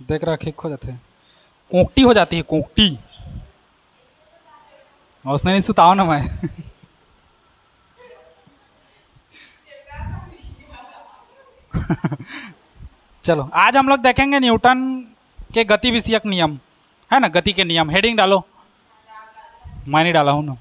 देख रहा खिक हो जाते, कोकटी हो जाती है कोकटी। और उसने नहीं सुताओ ना मैं। चलो आज हम लोग देखेंगे न्यूटन के गति विषयक नियम, है ना, गति के नियम। हेडिंग डालो, मैं नहीं डाला हूं ना।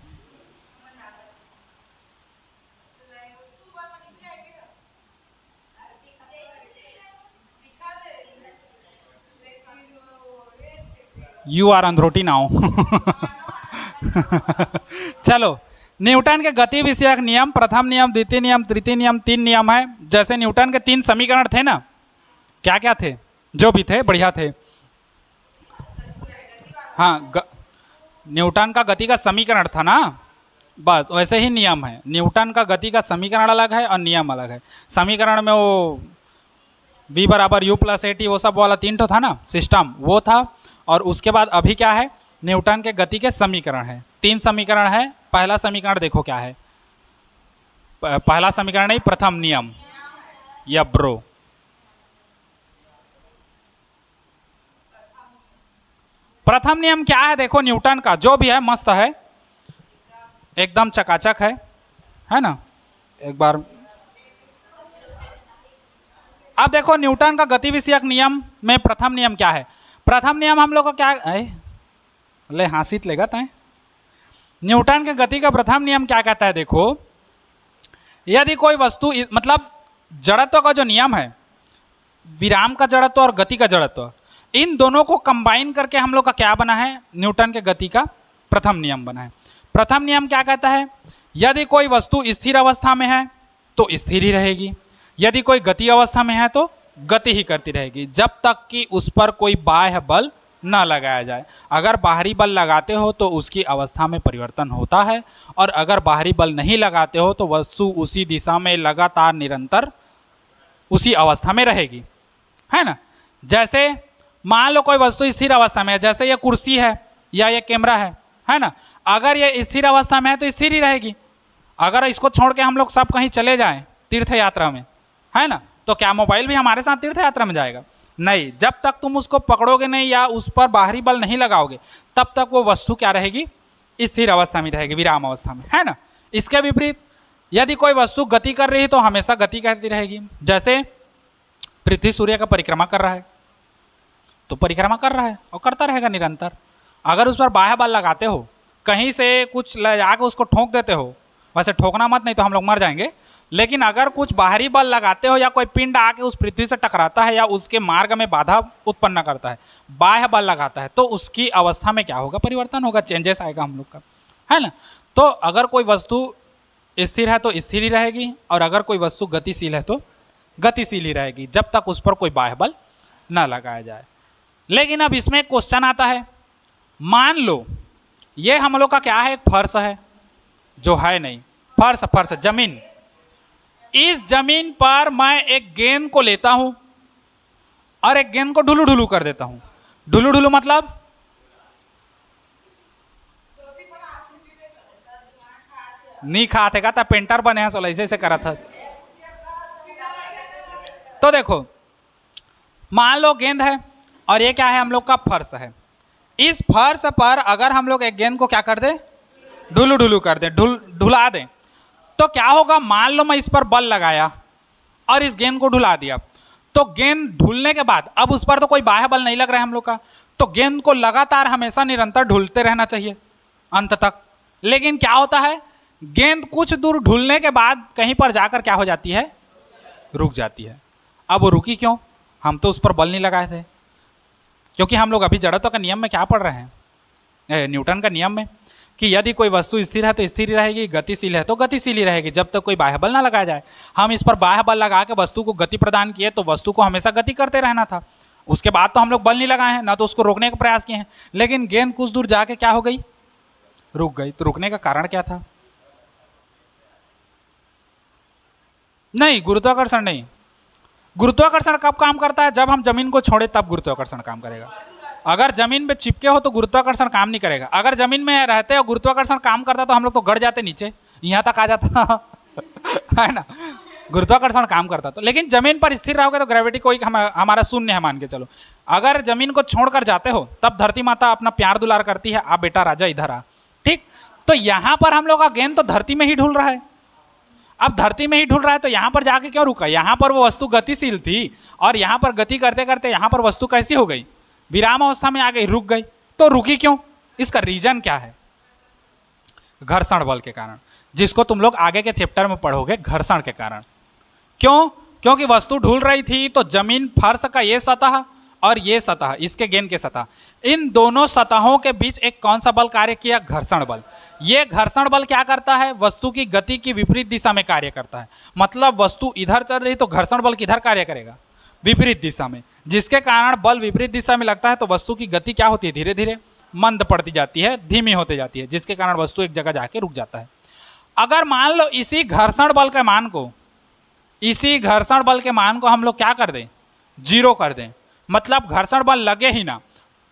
यू आर अंधरोटी नाउ। चलो, न्यूटन के गति विषयक नियम, प्रथम नियम, द्वितीय नियम, तृतीय नियम, 3 नियम है। जैसे न्यूटन के 3 समीकरण थे ना, क्या क्या थे, जो भी थे बढ़िया थे। हाँ, न्यूटन का गति का समीकरण था ना, बस वैसे ही नियम है। न्यूटन का गति का समीकरण अलग है और नियम अलग है। समीकरण में वो v बराबर u प्लस ए टी वो सब वाला 3 ठो था ना सिस्टम, वो था। और उसके बाद अभी क्या है, न्यूटन के गति के समीकरण है। 3 समीकरण है। पहला समीकरण देखो क्या है, पहला समीकरण नहीं, प्रथम नियम या ब्रो। प्रथम नियम क्या है देखो, न्यूटन का जो भी है मस्त है, एकदम चकाचक है ना। एक बार अब देखो न्यूटन का गति विषयक नियम में प्रथम नियम क्या है। प्रथम नियम हम लोग को क्या ले हासित लेगा तय। न्यूटन के गति का प्रथम नियम क्या कहता है देखो, यदि कोई वस्तु, मतलब जड़त्व का जो नियम है, विराम का जड़त्व और गति का जड़त्व, इन दोनों को कंबाइन करके हम लोग का क्या बना है, न्यूटन के गति का प्रथम नियम बना है। प्रथम नियम क्या कहता है, यदि कोई वस्तु स्थिर अवस्था में है तो स्थिर ही रहेगी, यदि कोई गति अवस्था में है तो गति ही करती रहेगी, जब तक कि उस पर कोई बाह्य बल न लगाया जाए। अगर बाहरी बल लगाते हो तो उसकी अवस्था में परिवर्तन होता है, और अगर बाहरी बल नहीं लगाते हो तो वस्तु उसी दिशा में लगातार निरंतर उसी अवस्था में रहेगी, है ना। जैसे मान लो कोई वस्तु स्थिर अवस्था में है, जैसे ये कुर्सी है या ये कैमरा है ना। अगर ये स्थिर अवस्था में है तो स्थिर ही रहेगी। अगर इसको छोड़ के हम लोग सब कहीं चले जाएं तीर्थ यात्रा में, है ना, तो क्या मोबाइल भी हमारे साथ तीर्थ यात्रा में जाएगा? नहीं। जब तक तुम उसको पकड़ोगे नहीं या उस पर बाहरी बल नहीं लगाओगे, तब तक वो वस्तु क्या रहेगी, स्थिर अवस्था में रहेगी, विराम अवस्था में, है ना। इसके विपरीत यदि कोई वस्तु गति कर रही है तो हमेशा गति करती रहेगी। जैसे पृथ्वी सूर्य का परिक्रमा कर रहा है तो परिक्रमा कर रहा है और करता रहेगा निरंतर। अगर उस पर बाह्य बल लगाते हो, कहीं से कुछ ले जाकर उसको ठोक देते हो, वैसे ठोकना मत, नहीं तो हम लोग मर जाएंगे, लेकिन अगर कुछ बाहरी बल लगाते हो या कोई पिंड आके उस पृथ्वी से टकराता है या उसके मार्ग में बाधा उत्पन्न करता है, बाह्य बल लगाता है, तो उसकी अवस्था में क्या होगा, परिवर्तन होगा, चेंजेस आएगा हम लोग का, है ना। तो अगर कोई वस्तु स्थिर है तो स्थिर ही रहेगी, और अगर कोई वस्तु गतिशील है तो गतिशील ही रहेगी, जब तक उस पर कोई बाह्य बल न लगाया जाए। लेकिन अब इसमें एक क्वेश्चन आता है, मान लो ये हम लोग का क्या है, एक फर्श है, जो है नहीं, फर्श जमीन। इस जमीन पर मैं एक गेंद को लेता हूं और एक गेंद को ढुलू ढुलू कर देता हूं। ढुलू ढुलू मतलब नहीं खाते का, पेंटर बने हैं, सोला ऐसे करा था। तो देखो, मान लो गेंद है और ये क्या है, हम लोग का फर्श है। इस फर्श पर अगर हम लोग एक गेंद को क्या कर दे, ढुलू ढुलू कर दे, ढुला दें, तो क्या होगा, मान लो मैं इस पर बल लगाया और इस गेंद को ढुला दिया, तो गेंद ढुलने के बाद अब उस पर तो कोई बाह्य बल नहीं लग रहा है हम लोग का, तो गेंद को लगातार हमेशा निरंतर ढुलते रहना चाहिए अंत तक। लेकिन क्या होता है, गेंद कुछ दूर ढुलने के बाद कहीं पर जाकर क्या हो जाती है, रुक जाती है। अब वो रुकी क्यों, हम तो उस पर बल नहीं लगाए थे, क्योंकि हम लोग अभी जड़त्व का नियम में क्या पढ़ रहे हैं, न्यूटन का नियम में, कि यदि कोई वस्तु स्थिर है तो स्थिर ही रहेगी, गतिशील है तो गतिशील ही रहेगी, जब तक कोई बाह्य बल ना लगाया जाए। हम इस पर बाह्य बल लगा के वस्तु को गति प्रदान किए, तो वस्तु को हमेशा गति करते रहना था। उसके बाद तो हम लोग बल नहीं लगाए हैं, ना तो उसको रोकने का प्रयास किए हैं, लेकिन गेंद कुछ दूर जाके क्या हो गई, रुक गई। तो रुकने का कारण क्या था? नहीं, गुरुत्वाकर्षण नहीं। गुरुत्वाकर्षण कब काम करता है, जब हम जमीन को छोड़े तब गुरुत्वाकर्षण काम करेगा। अगर जमीन में चिपके हो तो गुरुत्वाकर्षण काम नहीं करेगा। अगर जमीन में रहते और गुरुत्वाकर्षण काम करता तो हम लोग तो गड़ जाते नीचे, यहाँ तक आ जाता है ना। गुरुत्वाकर्षण काम करता तो, लेकिन जमीन पर स्थिर रहोगे तो ग्रेविटी कोई हमारा शून्य है मान के चलो। अगर जमीन को छोड़कर जाते हो तब धरती माता अपना प्यार दुलार करती है, आ बेटा राजा इधर आ, ठीक। तो यहां पर हम लोग का गेंद तो धरती में ही ढुल रहा है। अब धरती में ही ढुल रहा है तो यहां पर जाके क्यों रुका? यहां पर वो वस्तु गतिशील थी और यहां पर गति करते करते यहां पर वस्तु कैसी हो गई? विराम अवस्था में आ गई, रुक गई। तो रुकी क्यों? इसका रीजन क्या है? घर्षण बल के कारण, जिसको तुम लोग आगे के चैप्टर में पढ़ोगे, घर्षण के कारण। क्यों? क्योंकि वस्तु ढुल रही थी तो जमीन, फर्श का ये सतह और ये सतह, इसके गेंद के सतह, इन दोनों सतहों के बीच एक कौन सा बल कार्य किया? घर्षण बल। ये घर्षण बल क्या करता है? वस्तु की गति की विपरीत दिशा में कार्य करता है। मतलब वस्तु इधर चल रही तो घर्षण बल किधर कार्य करेगा? विपरीत दिशा में। जिसके कारण बल विपरीत दिशा में लगता है तो वस्तु की गति क्या होती है? धीरे धीरे मंद पड़ती जाती है, धीमी होती जाती है, जिसके कारण वस्तु एक जगह जाके रुक जाता है। अगर मान लो इसी घर्षण बल के मान को, इसी घर्षण बल के मान को हम लोग क्या कर दें? जीरो कर दें, मतलब घर्षण बल लगे ही ना,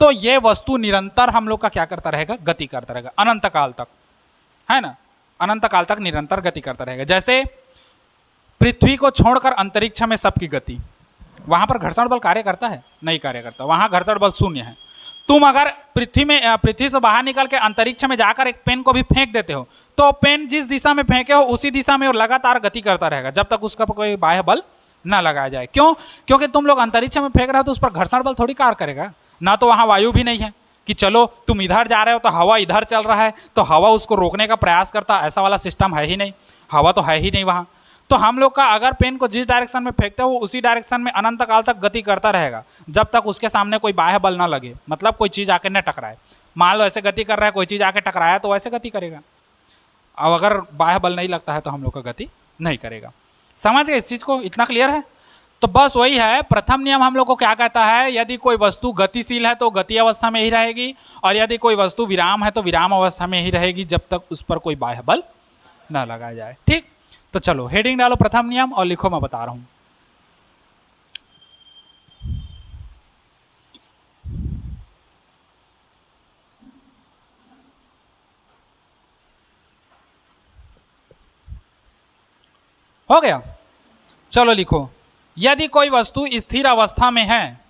तो ये वस्तु निरंतर हम लोग का क्या करता रहेगा? गति करता रहेगा अनंत काल तक, है ना? अनंत काल तक निरंतर गति करता रहेगा। जैसे पृथ्वी को छोड़कर अंतरिक्ष में सबकी गति, वहां पर घर्षण बल कार्य करता है? नहीं कार्य करता, वहां घर्षण बल शून्य है। तुम अगर पृथ्वी से बाहर निकल के अंतरिक्ष में जाकर एक पेन को भी फेंक देते हो तो पेन जिस दिशा में फेंके हो उसी दिशा में लगातार गति करता रहेगा जब तक उसका कोई बाह्य बल ना लगाया जाए। क्यों? क्योंकि तुम लोग अंतरिक्ष में फेंक रहे हो तो उस पर घर्षण बल थोड़ी कार्य करेगा ना, तो वहां वायु भी नहीं है कि चलो तुम इधर जा रहे हो तो हवा इधर चल रहा है तो हवा उसको रोकने का प्रयास करता, ऐसा वाला सिस्टम है ही नहीं, हवा तो है ही नहीं वहां। तो हम लोग का अगर पेन को जिस डायरेक्शन में फेंकते हो उसी डायरेक्शन में अनंत काल तक गति करता रहेगा जब तक उसके सामने कोई बाह्य बल ना लगे, मतलब कोई चीज आके न टकराए। मान लो ऐसे गति कर रहा है, कोई चीज आके टकराया तो वैसे गति करेगा। अब अगर बाह्य बल नहीं लगता है तो हम लोग का गति नहीं करेगा। समझ गए इस चीज को? इतना क्लियर है? तो बस वही है, प्रथम नियम हम लोग को क्या कहता है? यदि कोई वस्तु गतिशील है तो गति अवस्था में ही रहेगी, और यदि कोई वस्तु विराम है तो विराम अवस्था में ही रहेगी जब तक उस पर कोई बाह्य बल न लगाया जाए। ठीक, तो चलो हेडिंग डालो प्रथम नियम और लिखो, मैं बता रहा हूं। हो गया? चलो लिखो, यदि कोई वस्तु स्थिर अवस्था में है,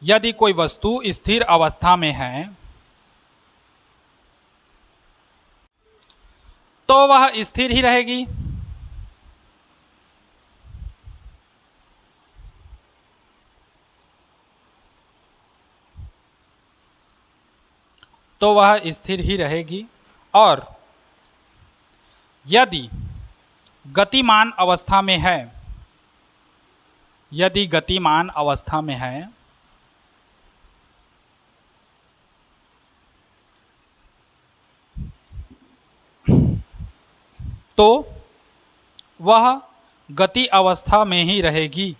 यदि कोई वस्तु स्थिर अवस्था में है तो वह स्थिर ही रहेगी। तो वह स्थिर ही रहेगी, और यदि गतिमान अवस्था में है, यदि गतिमान अवस्था में है तो वह गति अवस्था में ही रहेगी।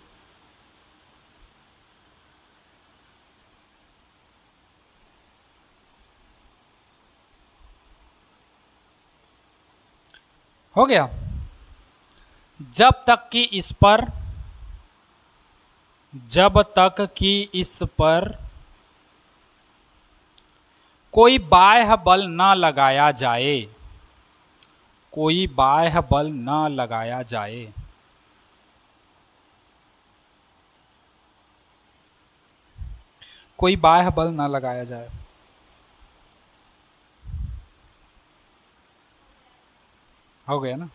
हो गया? जब तक कि इस पर, जब तक कि इस पर कोई बाह्य बल न लगाया जाए, कोई बाह्य बल न लगाया जाए, कोई बाह्य बल न लगाया जाए, हो गया ना?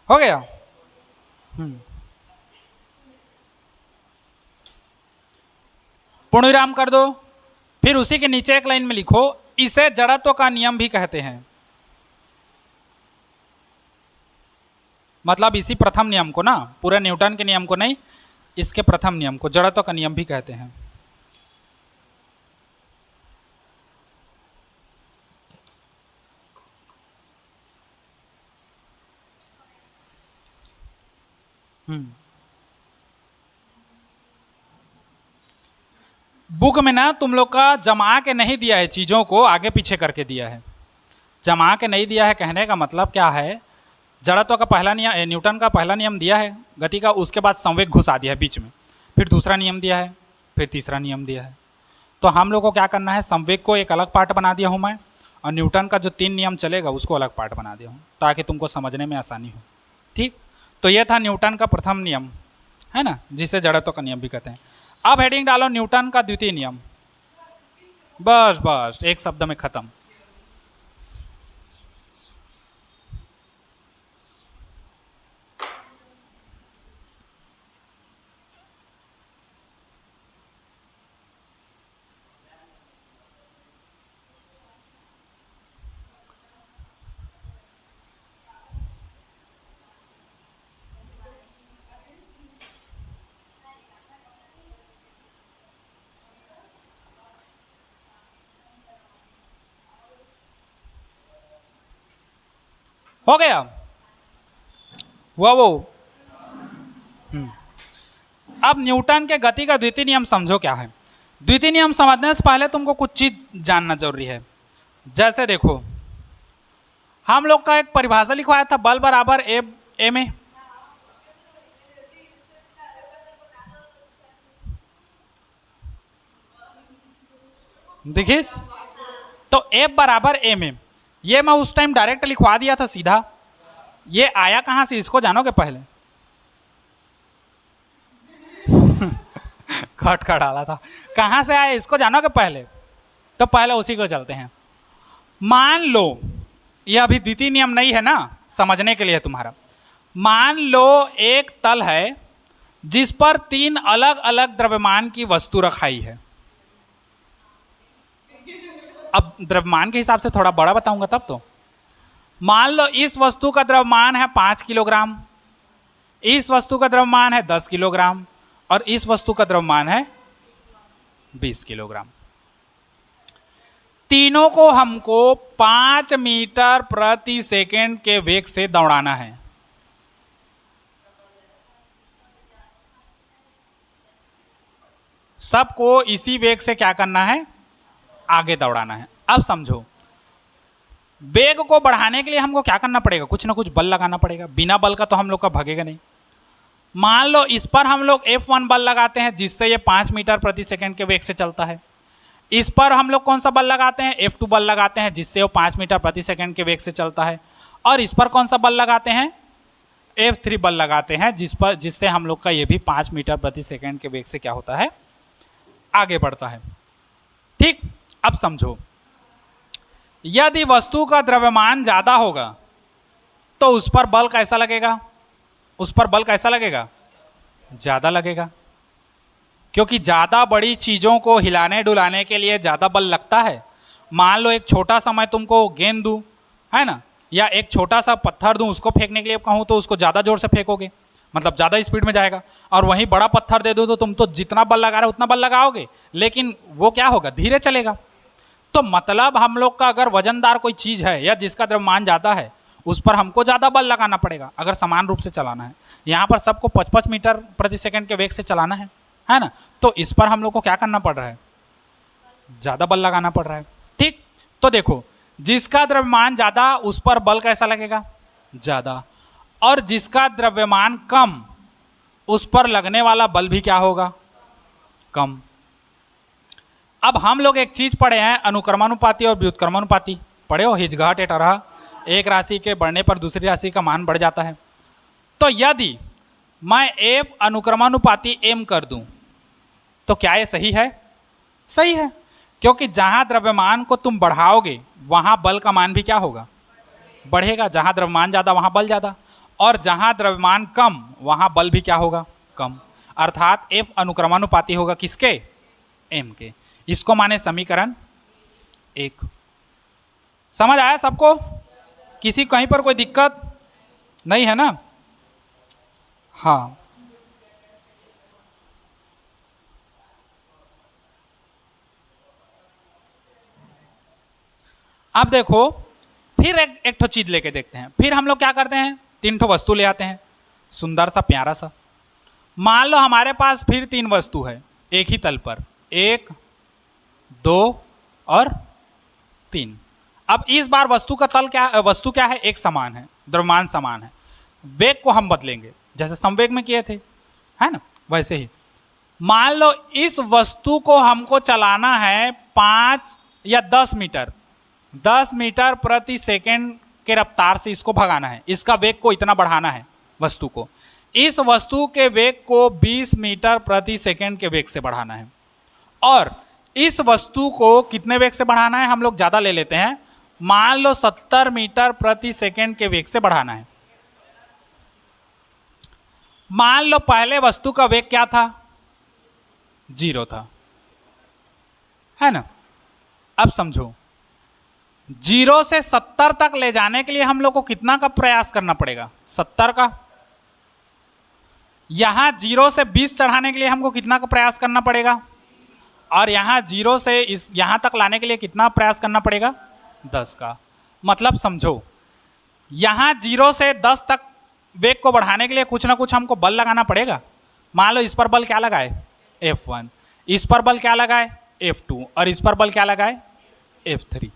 हो गया? पूर्णविराम कर दो, फिर उसी के नीचे एक लाइन में लिखो, इसे जड़त्व का नियम भी कहते हैं। मतलब इसी प्रथम नियम को ना, पूरे न्यूटन के नियम को नहीं, इसके प्रथम नियम को जड़त्व का नियम भी कहते हैं। बुक में ना तुम लोग का जमा के नहीं दिया है, चीजों को आगे पीछे करके दिया है। जमा के नहीं दिया है कहने का मतलब क्या है? जड़त्व का पहला नियम, न्यूटन का पहला नियम दिया है गति का, उसके बाद संवेग घुसा दिया है बीच में, फिर दूसरा नियम दिया है, फिर तीसरा नियम दिया है। तो हम लोग को क्या करना है? संवेग को एक अलग पार्ट बना दिया हूं मैं, और न्यूटन का जो 3 नियम चलेगा उसको अलग पार्ट बना दिया हूँ ताकि तुमको समझने में आसानी हो। ठीक, तो ये था न्यूटन का प्रथम नियम, है ना, जिसे जड़त्व का नियम भी कहते हैं। अब हेडिंग डालो न्यूटन का द्वितीय नियम। बस बस एक शब्द में खत्म। हो गया वो अब न्यूटन के गति का द्वितीय नियम समझो क्या है। द्वितीय नियम समझने से पहले तुमको कुछ चीज जानना जरूरी है। जैसे देखो, हम लोग का एक परिभाषा लिखवाया था, बल बराबर ए में। देखिस, तो F बराबर ए में, ये मैं उस टाइम डायरेक्ट लिखवा दिया था सीधा। ये आया कहां से इसको जानोगे पहले? खट खट डाला था, कहां से आया इसको जानोगे पहले? तो पहले उसी को चलते हैं। मान लो, ये अभी द्वितीय नियम नहीं है ना, समझने के लिए तुम्हारा। मान लो एक तल है जिस पर 3 अलग अलग द्रव्यमान की वस्तु रखाई है। अब द्रव्यमान के हिसाब से थोड़ा बड़ा बताऊंगा तब तो। मान लो इस वस्तु का द्रव्यमान है 5 किलोग्राम, इस वस्तु का द्रव्यमान है 10 किलोग्राम और इस वस्तु का द्रव्यमान है 20 किलोग्राम। तीनों को हमको 5 मीटर प्रति सेकंड के वेग से दौड़ाना है। सबको इसी वेग से क्या करना है? आगे दौड़ाना है। अब समझो, वेग को बढ़ाने के लिए हमको क्या करना पड़ेगा? कुछ ना कुछ बल लगाना पड़ेगा, बिना बल का तो हम लोग का भागेगा नहीं। मान लो इस पर हम लोग F1 बल लगाते हैं जिससे ये 5 मीटर प्रति सेकंड के वेग से चलता है। इस पर हम लोग कौन सा बल लगाते हैं? F2 बल लगाते हैं जिससे वो 5 मीटर प्रति सेकंड के वेग से चलता है। और इस पर कौन सा बल लगाते हैं? F3 बल लगाते हैं जिससे हम लोग का ये भी 5 मीटर प्रति सेकंड के वेग से क्या होता है? आगे बढ़ता है। ठीक, अब समझो, यदि वस्तु का द्रव्यमान ज्यादा होगा तो उस पर बल कैसा लगेगा? उस पर बल कैसा लगेगा? ज्यादा लगेगा, क्योंकि ज्यादा बड़ी चीजों को हिलाने डुलाने के लिए ज्यादा बल लगता है। मान लो एक छोटा सा मैं तुमको गेंद दूं, है ना, या एक छोटा सा पत्थर दूं, उसको फेंकने के लिए कहूं तो उसको ज्यादा जोर से फेंकोगे, मतलब ज्यादा स्पीड में जाएगा। और वहीं बड़ा पत्थर दे दो तो तुम तो जितना बल लगा रहे हो उतना बल लगाओगे, लेकिन वो क्या होगा? धीरे चलेगा। तो मतलब हम लोग का अगर वजनदार कोई चीज है या जिसका द्रव्यमान ज्यादा है, उस पर हमको ज्यादा बल लगाना पड़ेगा अगर समान रूप से चलाना है। यहाँ पर सबको 5-5 मीटर प्रति सेकंड के वेग से चलाना है ना, तो इस पर हम लोग को क्या करना पड़ रहा है? ज्यादा बल लगाना पड़ रहा है। ठीक, तो देखो, जिसका द्रव्यमान ज्यादा उस पर बल कैसा लगेगा? ज्यादा। और जिसका द्रव्यमान कम उस पर लगने वाला बल भी क्या होगा? कम। अब हम लोग एक चीज पढ़े हैं, अनुक्रमानुपाती और व्युत्क्रमानुपाती। पढ़े हो? हिचघाट एटरहा, एक राशि के बढ़ने पर दूसरी राशि का मान बढ़ जाता है। तो यदि मैं F अनुक्रमानुपाती M कर दूं तो क्या ये सही है? सही है, क्योंकि जहां द्रव्यमान को तुम बढ़ाओगे वहां बल का मान भी क्या होगा? बढ़ेगा। जहां द्रव्यमान ज्यादा वहां बल ज्यादा, और जहां द्रव्यमान कम वहां बल भी क्या होगा? कम। अर्थात F अनुक्रमानुपाती होगा किसके? M के। इसको माने समीकरण 1। समझ आया सबको? किसी कहीं पर कोई दिक्कत नहीं है ना? हाँ, अब देखो, फिर एक ठो चीज लेके देखते हैं। फिर हम लोग क्या करते हैं? 3 ठो वस्तु ले आते हैं, सुंदर सा प्यारा सा। मान लो हमारे पास फिर 3 वस्तु है एक ही तल पर, 1, 2 और 3। अब इस बार वस्तु का तल क्या, वस्तु क्या है? एक समान है, द्रव्यमान समान है। वेग को हम बदलेंगे जैसे समवेग में किए थे, है ना, वैसे ही। मान लो इस वस्तु को हमको चलाना है 5 या 10 मीटर 10 मीटर प्रति सेकेंड के रफ्तार से इसको भगाना है, इसका वेग को इतना बढ़ाना है वस्तु को, इस वस्तु के वेग को 20 मीटर प्रति सेकेंड के वेग से बढ़ाना है, और इस वस्तु को कितने वेग से बढ़ाना है, हम लोग ज़्यादा ले लेते हैं, मान लो 70 मीटर प्रति सेकेंड के वेग से बढ़ाना है। मान लो पहले वस्तु का वेग क्या था, 0 था, है ना। अब समझो 0 से 70 तक ले जाने के लिए हम लोग को कितना का प्रयास करना पड़ेगा, 70 का। यहां 0 से 20 चढ़ाने के लिए हमको कितना का प्रयास करना पड़ेगा, और यहां 0 से इस यहां तक लाने के लिए कितना प्रयास करना पड़ेगा, 10 का। मतलब समझो यहां 0 से 10 तक वेग को बढ़ाने के लिए कुछ ना कुछ हमको बल लगाना पड़ेगा। मान लो इस पर बल क्या लगाए, F1, इस पर बल क्या लगाए, F2, और इस पर बल क्या लगाए, F3।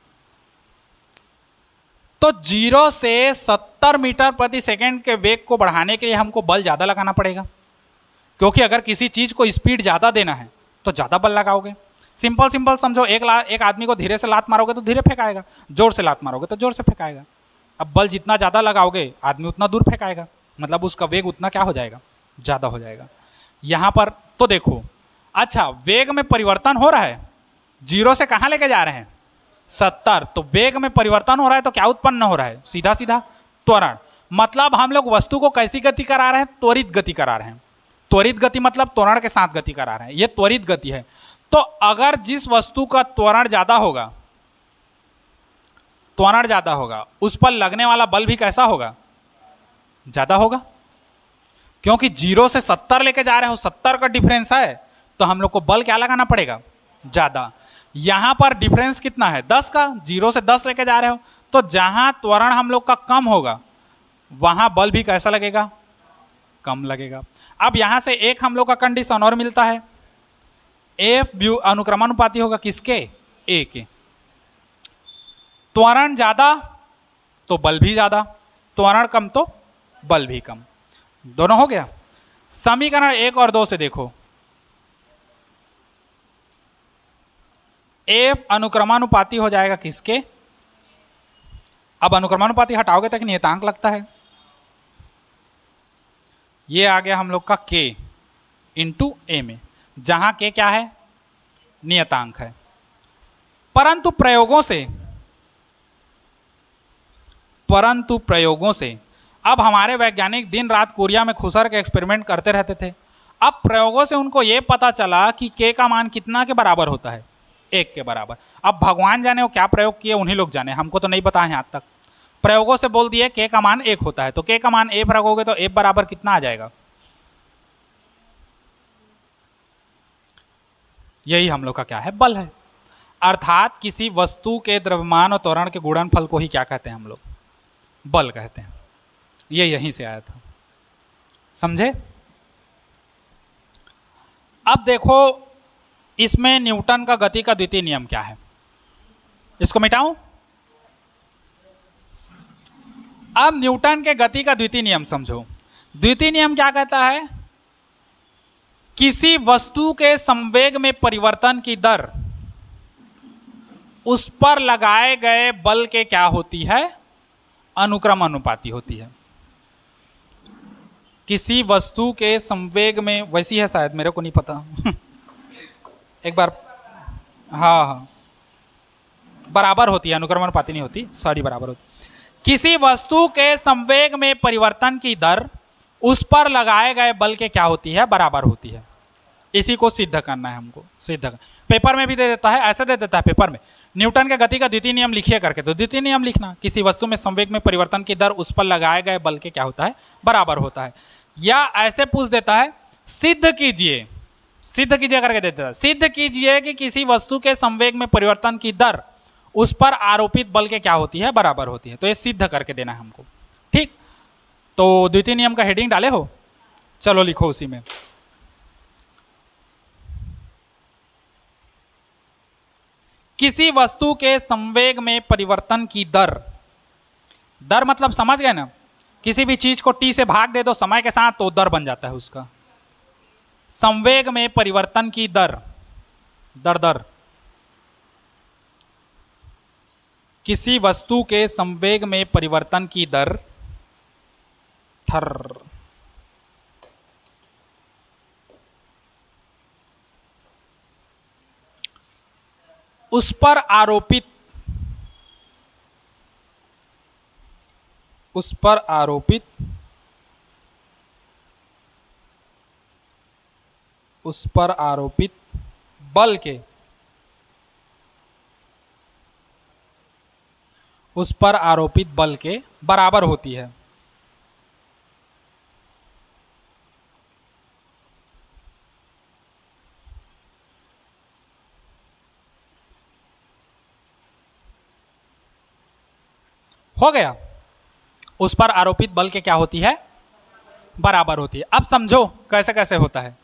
तो 0 से 70 मीटर प्रति सेकेंड के वेग को बढ़ाने के लिए हमको बल ज़्यादा लगाना पड़ेगा, क्योंकि अगर किसी चीज़ को स्पीड ज़्यादा देना है तो ज़्यादा बल लगाओगे। सिंपल समझो, एक आदमी को धीरे से लात मारोगे तो धीरे फेंकाएगा, जोर से लात मारोगे तो जोर से फेंकाएगा। अब बल जितना ज़्यादा लगाओगे आदमी उतना दूर फेंकाएगा, मतलब उसका वेग उतना क्या हो जाएगा, ज़्यादा हो जाएगा। यहाँ पर तो देखो, अच्छा वेग में परिवर्तन हो रहा है, 0 से कहाँ लेके जा रहे हैं, 70, तो वेग में परिवर्तन हो रहा है तो क्या उत्पन्न हो रहा है, सीधा सीधा त्वरण। मतलब हम लोग वस्तु को कैसी गति करा रहे हैं, त्वरित गति करा रहे हैं। त्वरित गति मतलब त्वरण के साथ गति करा रहे हैं, ये त्वरित गति है। तो अगर जिस वस्तु का त्वरण ज़्यादा होगा, त्वरण ज़्यादा होगा, उस पर लगने वाला बल भी कैसा होगा, ज़्यादा होगा, क्योंकि 0 से 70 लेके जा रहे हो, 70 का डिफरेंस है, तो हम लोग को बल क्या लगाना पड़ेगा, ज़्यादा। यहाँ पर डिफरेंस कितना है, 10 का, 0 से 10 लेके जा रहे हो, तो जहाँ त्वरण हम लोग का कम होगा वहाँ बल भी कैसा लगेगा, कम लगेगा। अब यहाँ से एक हम लोग का कंडीशन और मिलता है, एफ अनुक्रमानुपाती होगा किसके, ए के। त्वरण ज़्यादा तो बल भी ज़्यादा, त्वरण कम तो बल भी कम, दोनों हो गया। समीकरण 1 और 2 से देखो, एफ अनुक्रमानुपाती हो जाएगा किसके, अब अनुक्रमानुपाती हटाओगे तक नियतांक लगता है, ये आ गया हम लोग का k इंटू ए में, जहां k क्या है, नियतांक है। परंतु प्रयोगों से अब हमारे वैज्ञानिक दिन रात कोरिया में खुसर के एक्सपेरिमेंट करते रहते थे। अब प्रयोगों से उनको ये पता चला कि k का मान कितना के बराबर होता है, 1 के बराबर। अब भगवान जाने वो क्या प्रयोग किए, उन्हीं लोग जाने, हमको तो नहीं पता है। यहाँ तक प्रयोगों से बोल दिए k का मान 1 होता है, तो k का मान F रखोगे तो F बराबर कितना आ जाएगा, यही हम लोग का क्या है, बल है। अर्थात किसी वस्तु के द्रव्यमान और त्वरण के गुणनफल को ही क्या कहते हैं हम लोग, बल कहते हैं। ये यहीं से आया था, समझे। अब देखो इसमें न्यूटन का गति का द्वितीय नियम क्या है, इसको मिटाऊं। अब न्यूटन के गति का द्वितीय नियम समझो। द्वितीय नियम क्या कहता है, किसी वस्तु के संवेग में परिवर्तन की दर उस पर लगाए गए बल के क्या होती है, अनुक्रम अनुपाती होती है। किसी वस्तु के संवेग में, वैसी है शायद, मेरे को नहीं पता एक बार, हाँ बराबर होती है, अनुक्रम अनुपाती नहीं होती, सॉरी, बराबर होती। किसी वस्तु के संवेग में परिवर्तन की दर उस पर लगाए गए बल के क्या होती है, बराबर होती है। इसी को सिद्ध करना है हमको, पेपर में भी दे देता है, ऐसे दे देता है पेपर में, न्यूटन के गति का द्वितीय नियम लिखिए करके, तो द्वितीय नियम लिखना, किसी वस्तु में संवेग में परिवर्तन की दर उस पर लगाए गए बल के क्या होता है, बराबर होता है। या ऐसे पूछ देता है, सिद्ध कीजिए करके देता है, सिद्ध कीजिए कि किसी वस्तु के संवेग में परिवर्तन की दर उस पर आरोपित बल के क्या होती है, बराबर होती है। तो ये सिद्ध करके देना है हमको, ठीक। तो द्वितीय नियम का हेडिंग डाले हो, चलो लिखो उसी में, किसी वस्तु के संवेग में परिवर्तन की दर मतलब समझ गए ना, किसी भी चीज को t से भाग दे दो समय के साथ तो दर बन जाता है उसका। संवेग में परिवर्तन की दर किसी वस्तु के संवेग में परिवर्तन की दर थर उस पर आरोपित बल के बराबर होती है। हो गया। उस पर आरोपित बल के क्या होती है? बराबर होती है। अब समझो कैसे कैसे होता है।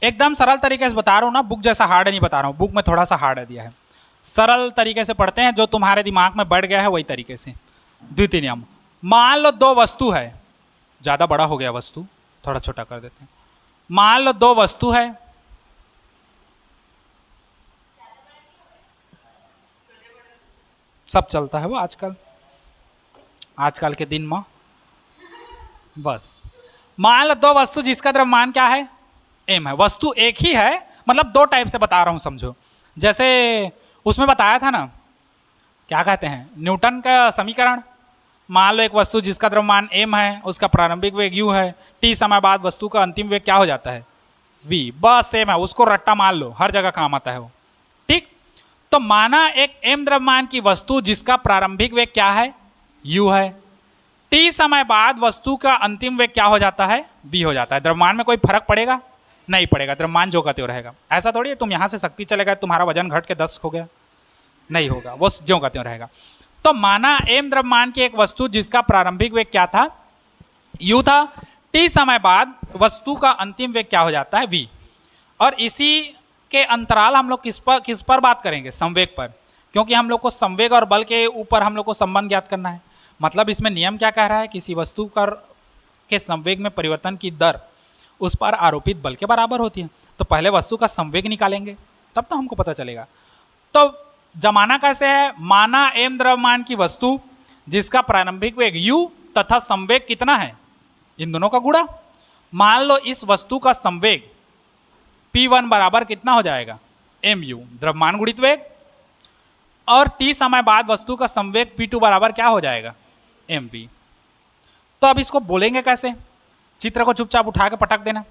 एकदम सरल तरीके से बता रहा हूं ना, बुक जैसा हार्ड नहीं बता रहा हूं। बुक में थोड़ा सा हार्ड दिया है, सरल तरीके से पढ़ते हैं, जो तुम्हारे दिमाग में बैठ गया है वही तरीके से। द्वितीय नियम, मान लो दो वस्तु है, ज्यादा बड़ा हो गया वस्तु, थोड़ा छोटा कर देते हैं। मान लो दो वस्तु है, सब चलता है वो आजकल के दिन में। बस मान लो दो वस्तु जिसका द्रव्यमान क्या है? m है। वस्तु एक ही है, मतलब दो टाइप से बता रहा हूं, समझो। जैसे उसमें बताया था ना, क्या कहते हैं, न्यूटन का समीकरण। मान लो एक वस्तु जिसका द्रव्यमान m है, उसका प्रारंभिक वेग u है, t समय बाद वस्तु का अंतिम वेग क्या हो जाता है? v। बस सेम है, उसको रट्टा मान लो, हर जगह काम आता है वो। ठीक, तो माना एक m द्रव्यमान की वस्तु जिसका प्रारंभिक वेग क्या है? u है। t समय बाद वस्तु का अंतिम वेग क्या हो जाता है? v हो जाता है। द्रव्यमान में कोई फर्क पड़ेगा? नहीं पड़ेगा, द्रव्यमान जो का त्यों रहेगा। ऐसा थोड़ी है तुम यहां से शक्ति चले गए, तुम्हारा वजन घट के 10 हो गया, नहीं होगा, वो ज्यों का त्यों रहेगा। तो माना m द्रव्यमान की एक वस्तु जिसका प्रारंभिक वेग क्या था? u था। t समय बाद वस्तु का अंतिम वेग क्या हो जाता है? v। और इसी के अंतराल हम लोग किस पर बात करेंगे? संवेग पर, क्योंकि हम लोग को संवेग और बल के ऊपर हम लोग को संबंध ज्ञात करना है। मतलब इसमें नियम क्या कह रहा है? किसी वस्तु के संवेग में परिवर्तन की दर उस पर आरोपित बल के बराबर होती है। तो पहले वस्तु का संवेग निकालेंगे, तब तो हमको पता चलेगा। तो जमाना कैसे है? माना m द्रव्यमान की वस्तु जिसका प्रारंभिक वेग u तथा संवेग कितना है? इन दोनों का गुणा। मान लो इस वस्तु का संवेग p1 बराबर कितना हो जाएगा? mu, द्रव्यमान गुणित वेग, और t समय बाद वस्तु का संवेग p2 बराबर क्या हो जाएगा? mv। तो अब इसको बोलेंगे कैसे? चित्र को चुपचाप उठा के पटक देना।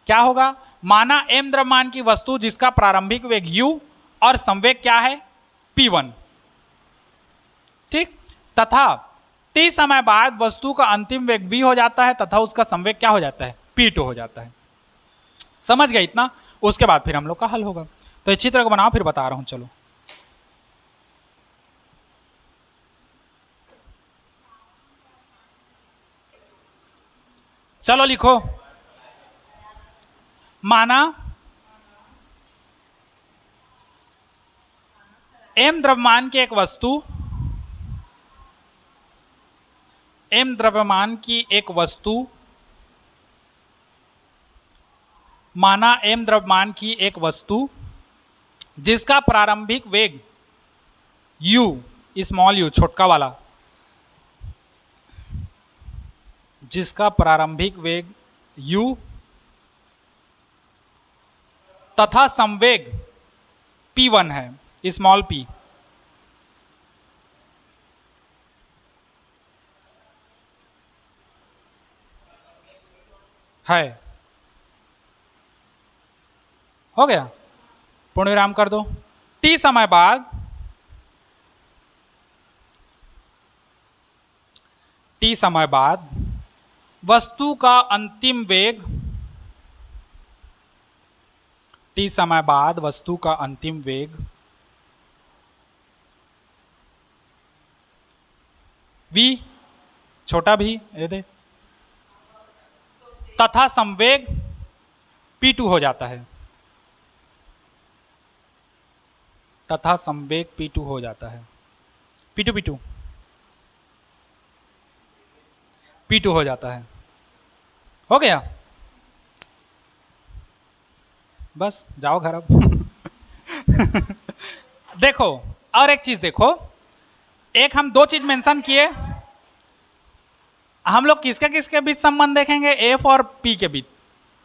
क्या होगा? माना m द्रव्यमान की वस्तु जिसका प्रारंभिक वेग u और संवेग क्या है? p1। ठीक, तथा t समय बाद वस्तु का अंतिम वेग v हो जाता है तथा उसका संवेग क्या हो जाता है? p2 हो जाता है। समझ गए इतना? उसके बाद फिर हम लोग का हल होगा। तो इस चित्र को बनाओ, फिर बता रहा हूं। चलो चलो लिखो। माना m द्रव्यमान की एक वस्तु, माना m द्रव्यमान की एक वस्तु जिसका प्रारंभिक वेग u, स्मॉल u, छोटका वाला, जिसका प्रारंभिक वेग u तथा संवेग p1 है, स्मॉल p। है, हो गया, पूर्ण विराम कर दो। t समय बाद वस्तु का अंतिम वेग, t समय बाद वस्तु का अंतिम वेग v, छोटा भी ये दे, तथा संवेग p2 हो जाता है, तथा संवेग p2 हो जाता है। p2 हो जाता है। हो गया, बस जाओ घर अब। देखो और एक चीज देखो, एक हम दो चीज मेंशन किए, हम लोग किसके किसके बीच संबंध देखेंगे, एफ और पी के बीच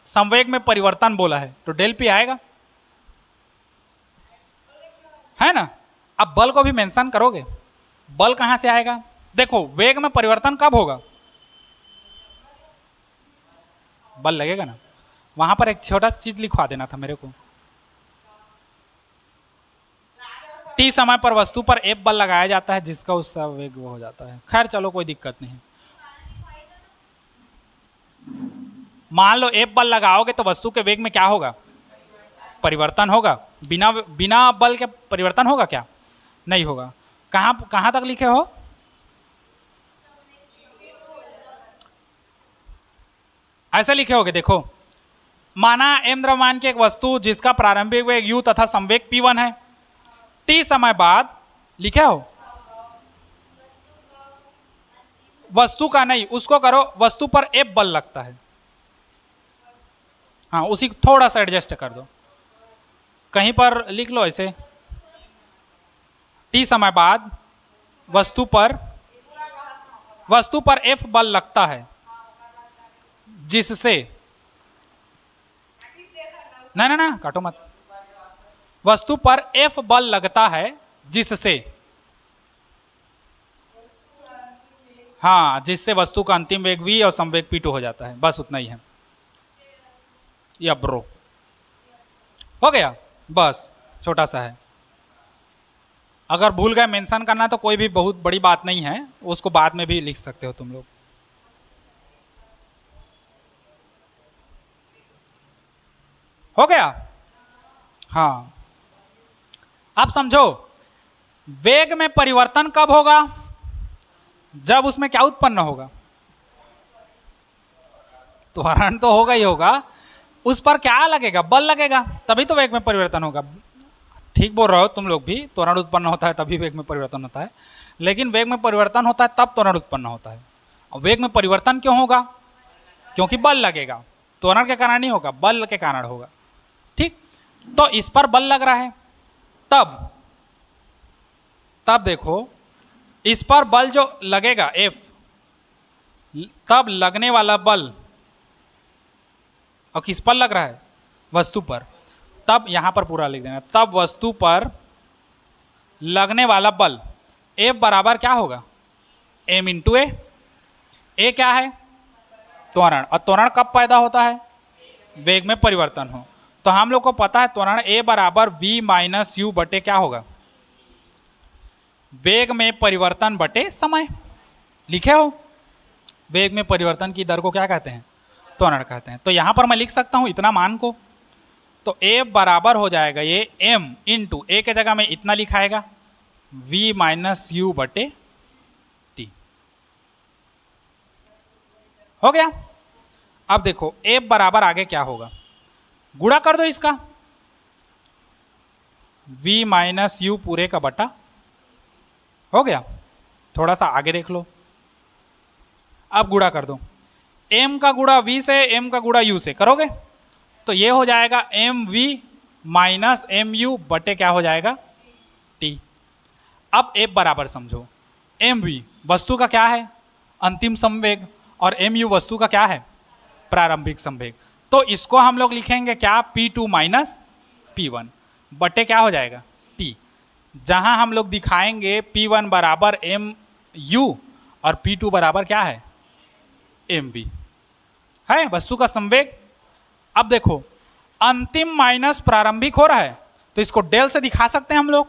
संवेग में परिवर्तन बोला है, तो डेल पी आएगा, है ना। अब बल को भी मेंशन करोगे, बल कहां से आएगा, देखो वेग में परिवर्तन कब होगा, बल लगेगा ना। वहां पर एक छोटा सा चीज लिखवा देना था मेरे को, टी समय पर वस्तु पर एफ बल लगाया जाता है जिसका उसका वेग वो हो जाता है। खैर चलो कोई दिक्कत नहीं। मान लो एफ बल लगाओगे तो वस्तु के वेग में क्या होगा, परिवर्तन होगा। बिना बिना बल के परिवर्तन होगा क्या, नहीं होगा। कहां कहां तक लिखे हो, ऐसे लिखे होगे, देखो माना एम द्रव्यमान की एक वस्तु जिसका प्रारंभिक वेग u तथा संवेग p1 है, t समय बाद लिखे हो, वस्तु का नहीं, उसको करो वस्तु पर f बल लगता है, हाँ उसी को थोड़ा सा एडजस्ट कर दो, कहीं पर लिख लो ऐसे, t समय बाद वस्तु पर f बल लगता है जिससे, ना ना ना काटो मत, वस्तु पर F बल लगता है जिससे, हाँ जिससे वस्तु का अंतिम वेग v और संवेग p2 हो जाता है, बस उतना ही है। या ब्रो हो गया, बस छोटा सा है। अगर भूल गए मेंशन करना तो कोई भी बहुत बड़ी बात नहीं है, उसको बाद में भी लिख सकते हो तुम लोग। हो गया, हाँ। अब समझो वेग में परिवर्तन कब होगा, जब उसमें क्या उत्पन्न होगा, त्वरण तो होगा ही होगा, उस पर क्या लगेगा, बल लगेगा, तभी तो वेग में परिवर्तन होगा। ठीक बोल रहे हो तुम लोग भी, त्वरण उत्पन्न होता है तभी वेग में परिवर्तन होता है, लेकिन वेग में परिवर्तन होता है तब त्वरण उत्पन्न होता है। और वेग में परिवर्तन क्यों होगा, क्योंकि बल लगेगा, त्वरण के कारण नहीं होगा, बल के कारण होगा। ठीक, तो इस पर बल लग रहा है, तब देखो इस पर बल जो लगेगा F, तब लगने वाला बल, और किस पर लग रहा है, वस्तु पर, तब यहां पर पूरा लिख देना, तब वस्तु पर लगने वाला बल F बराबर क्या होगा, m इंटू ए क्या है, त्वरण, और त्वरण कब पैदा होता है, वेग में परिवर्तन हो। तो हम लोग को पता है त्वरण A बराबर v माइनस यू बटे क्या होगा, वेग में परिवर्तन बटे समय। लिखे हो, वेग में परिवर्तन की दर को क्या कहते हैं, त्वरण कहते हैं। तो यहां पर मैं लिख सकता हूं इतना मान को, तो A बराबर हो जाएगा ये m इंटू ए के जगह में इतना लिखाएगा v माइनस यू बटे टी। हो गया। अब देखो F बराबर आगे क्या होगा, गुणा कर दो इसका, v माइनस यू पूरे का बटा, हो गया। थोड़ा सा आगे देख लो, अब गुणा कर दो, m का गुणा v से, m का गुणा u से करोगे तो ये हो जाएगा mv माइनस mu बटे क्या हो जाएगा t। अब F बराबर समझो, mv वस्तु का क्या है, अंतिम संवेग, और mu वस्तु का क्या है, प्रारंभिक संवेग। तो इसको हम लोग लिखेंगे क्या, P2 माइनस P1 बटे क्या हो जाएगा T, जहां हम लोग दिखाएंगे P1 बराबर mu और P2 बराबर क्या है, mv है वस्तु का संवेग। अब देखो अंतिम माइनस प्रारंभिक हो रहा है, तो इसको डेल से दिखा सकते हैं हम लोग,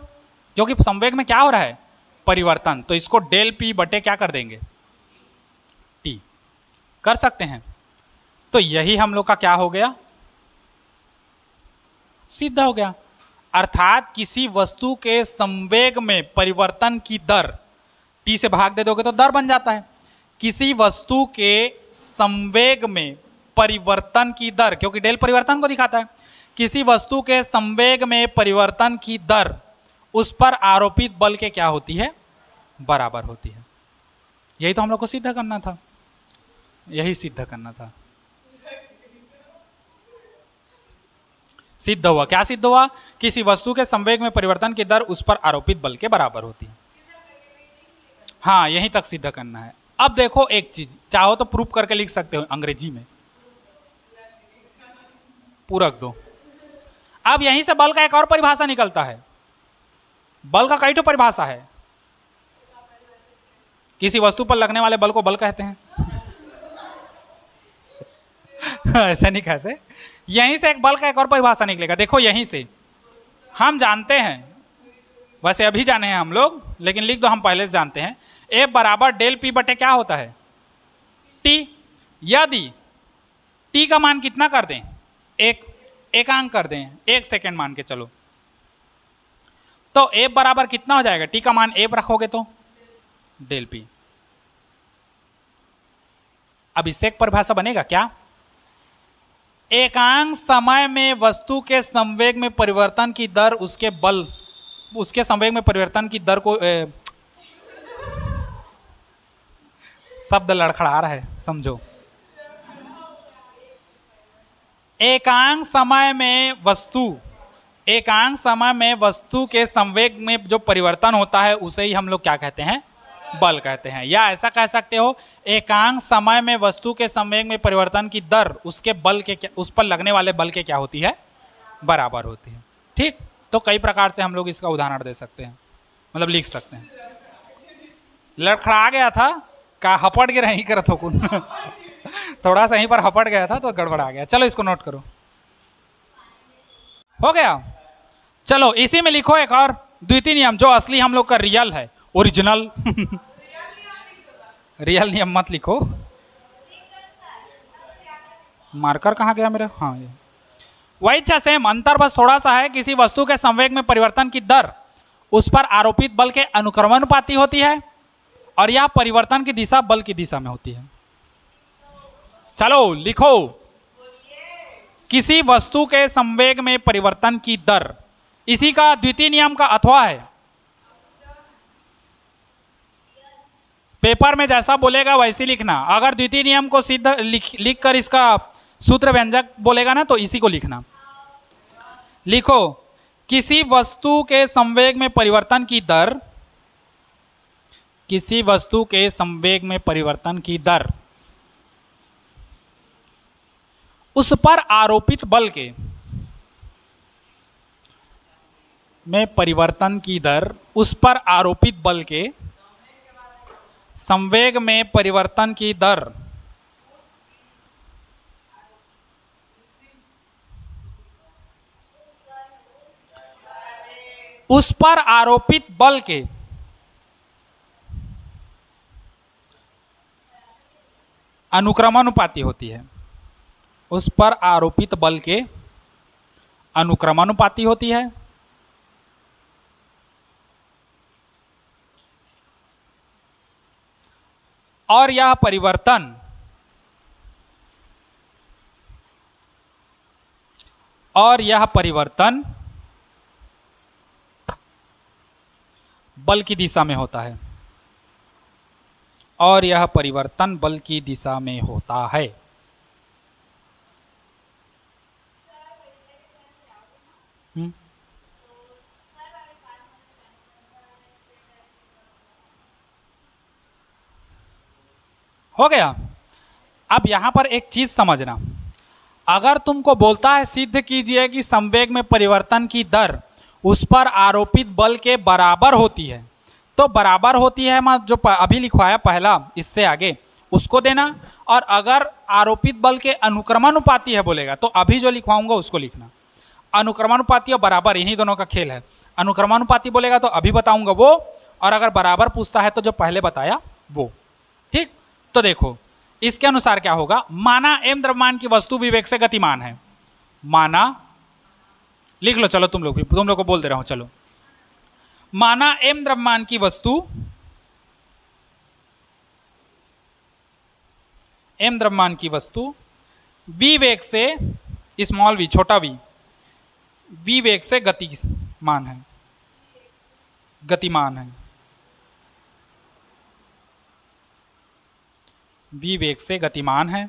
क्योंकि संवेग में क्या हो रहा है, परिवर्तन, तो इसको डेल पी बटे क्या कर देंगे, टी कर सकते हैं। तो यही हम लोग का क्या हो गया, सिद्ध हो गया। अर्थात किसी वस्तु के संवेग में परिवर्तन की दर, टी से भाग दे दोगे तो दर बन जाता है, किसी वस्तु के संवेग में परिवर्तन की दर, क्योंकि डेल परिवर्तन को दिखाता है, किसी वस्तु के संवेग में परिवर्तन की दर उस पर आरोपित बल के क्या होती है, बराबर होती है। यही तो हम लोग को सिद्ध करना था, यही सिद्ध करना था। सिद्ध हुआ। क्या सिद्ध हुआ? किसी वस्तु के संवेग में परिवर्तन की दर उस पर आरोपित बल के बराबर होती है। हाँ, यहीं तक सिद्ध करना है। अब देखो एक चीज, चाहो तो प्रूफ करके लिख सकते हो अंग्रेजी में, पूरक दो। अब यहीं से बल का एक और परिभाषा निकलता है। बल का कई तो परिभाषा है। किसी वस्तु पर लगने वाले बल को बल कहते हैं। ऐसा नहीं कहते। यहीं से एक बल का एक और परिभाषा निकलेगा। देखो यहीं से हम जानते हैं, वैसे अभी जाने हैं हम लोग, लेकिन लिख दो, हम पहले से जानते हैं। ए बराबर डेल पी बटे क्या होता है? टी। यदि टी का मान कितना कर दें? एक अंक कर दें, 1 सेकेंड मान के चलो, तो ए बराबर कितना हो जाएगा? टी का मान ए रखोगे तो डेल पी। अब इससे एक परिभाषा बनेगा क्या? एकांक समय में वस्तु के संवेग में परिवर्तन की दर उसके बल, उसके संवेग में परिवर्तन की दर को शब्द लड़खड़ा रहा है, समझो। एकांक समय में वस्तु के संवेग में जो परिवर्तन होता है उसे ही हम लोग क्या कहते हैं? बल कहते हैं। या ऐसा कह सकते हो, एकांक समय में वस्तु के संवेग में परिवर्तन की दर उसके बल के, उस पर लगने वाले बल के क्या होती है? बराबर होती है। ठीक, तो कई प्रकार से हम लोग इसका उदाहरण दे सकते हैं, मतलब लिख सकते हैं। लड़खड़ा गया था का हपट गिर ही करत हो कुन थोड़ा सा यहीं पर हपट गया था तो गड़बड़ा गया। चलो इसको नोट करो, हो गया। चलो इसी में लिखो एक और द्वितीय नियम, जो असली हम लोग का रियल है, ओरिजिनल। रियल नियम मत लिखो, मार्कर कहाँ गया मेरा? हाँ, ये वही अच्छा सेम, अंतर बस थोड़ा सा है। किसी वस्तु के संवेग में परिवर्तन की दर उस पर आरोपित बल के अनुक्रमानुपाती होती है, और यह परिवर्तन की दिशा बल की दिशा में होती है। चलो लिखो, किसी वस्तु के संवेग में परिवर्तन की दर, इसी का द्वितीय नियम का अथवा है। पेपर में जैसा बोलेगा वैसे लिखना। अगर द्वितीय नियम को सिद्ध लिख कर इसका सूत्र व्यंजक बोलेगा ना, तो इसी को लिखना। लिखो, किसी वस्तु के संवेग में परिवर्तन की दर, किसी वस्तु के संवेग में परिवर्तन की दर उस पर आरोपित बल के, में परिवर्तन की दर उस पर आरोपित बल के संवेग में परिवर्तन की दर उस पर आरोपित बल के अनुक्रमानुपाती होती है। उस पर आरोपित बल के अनुक्रमानुपाती होती है। और यह परिवर्तन बल की दिशा में होता है। और यह परिवर्तन बल की दिशा में होता है। हो गया। अब यहां पर एक चीज समझना, अगर तुमको बोलता है सिद्ध कीजिए कि संवेग में परिवर्तन की दर उस पर आरोपित बल के बराबर होती है, तो बराबर होती है मैं जो अभी लिखवाया पहला, इससे आगे उसको देना। और अगर आरोपित बल के अनुक्रमानुपाती है बोलेगा, तो अभी जो लिखवाऊंगा उसको लिखना। अनुक्रमानुपाती और बराबर इन्हीं दोनों का खेल है। अनुक्रमानुपाती बोलेगा तो अभी बताऊंगा वो, और अगर बराबर पूछता है तो जो पहले बताया वो। ठीक, तो देखो इसके अनुसार क्या होगा। माना m द्रव्यमान की वस्तु विवेक से गतिमान है। माना, लिख लो, चलो तुम लोग को बोल दे रहा हूं, चलो। माना m द्रव्यमान की वस्तु, m द्रव्यमान की वस्तु v वेग से, स्मॉल v छोटा v, v वेग से गतिमान है, v वेग से गतिमान है।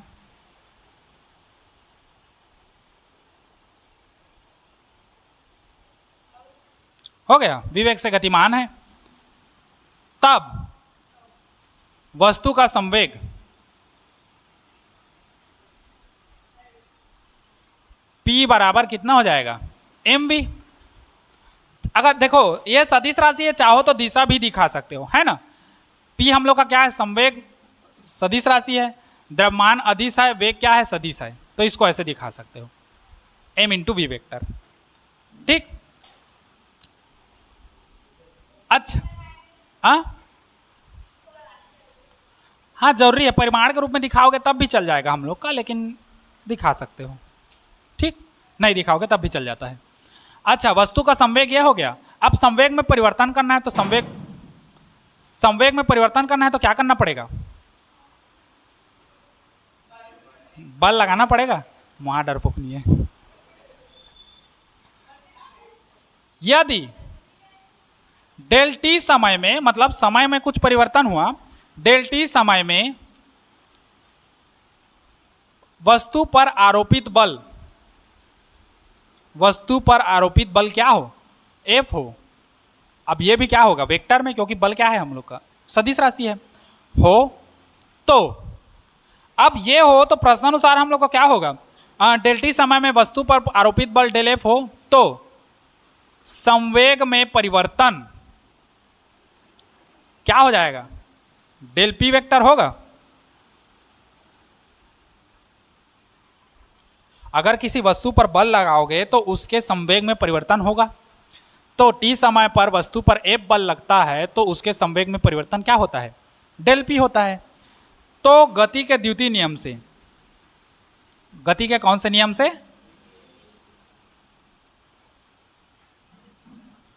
हो गया, v वेग से गतिमान है, तब वस्तु का संवेग p बराबर कितना हो जाएगा, mv। अगर देखो ये सदिश राशि है, चाहो तो दिशा भी दिखा सकते हो, है ना। p हम लोग का क्या है, संवेग सदिश राशि है, द्रव्यमान अदिश है, वेग क्या है, सदिश है, तो इसको ऐसे दिखा सकते हो, m इंटू वी वेक्टर। ठीक, अच्छा हाँ जरूरी है, परिमाण के रूप में दिखाओगे तब भी चल जाएगा हम लोग का, लेकिन दिखा सकते हो, ठीक, नहीं दिखाओगे तब भी चल जाता है। अच्छा, वस्तु का संवेग ये हो गया। अब संवेग में परिवर्तन करना है, तो संवेग में परिवर्तन करना है तो क्या करना पड़ेगा, बल लगाना पड़ेगा, वहां डरपोक नहीं है। यदि डेल टी समय में, मतलब समय में कुछ परिवर्तन हुआ, डेल टी समय में वस्तु पर आरोपित बल क्या हो, F हो। अब ये भी क्या होगा, वेक्टर में, क्योंकि बल क्या है हम लोग का, सदिश राशि है, हो तो अब ये हो तो प्रश्नानुसार हम लोग का क्या होगा, डेल टी समय में वस्तु पर आरोपित बल डेल F हो तो संवेग में परिवर्तन क्या हो जाएगा, डेल P वेक्टर होगा। अगर किसी वस्तु पर बल लगाओगे तो उसके संवेग में परिवर्तन होगा, तो t समय पर वस्तु पर F बल लगता है तो उसके संवेग में परिवर्तन क्या होता है, डेल P होता है। तो गति के द्वितीय नियम से, गति के कौन से नियम से,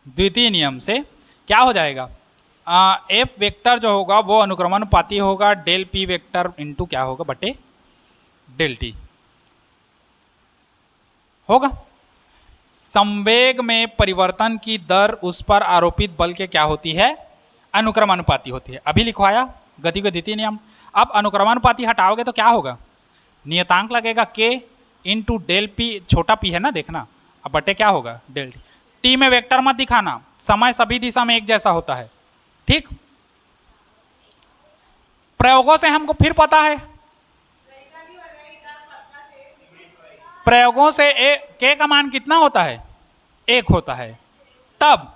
द्वितीय नियम से क्या हो जाएगा, F वेक्टर जो होगा वो अनुक्रमानुपाती होगा डेल P वेक्टर इंटू क्या होगा, बटे डेल T होगा। संवेग में परिवर्तन की दर उस पर आरोपित बल के क्या होती है, अनुक्रमानुपाती होती है। अभी लिखवाया गति का द्वितीय नियम। अब अनुक्रमानुपाती हटाओगे तो क्या होगा, नियतांक लगेगा k इंटू डेल P, छोटा p है ना देखना, अब बटे क्या होगा, डेल T। में वेक्टर मत दिखाना, समय सभी दिशा में एक जैसा होता है, ठीक। प्रयोगों से हमको फिर पता है, प्रयोगों से k का मान कितना होता है, 1 होता है। तब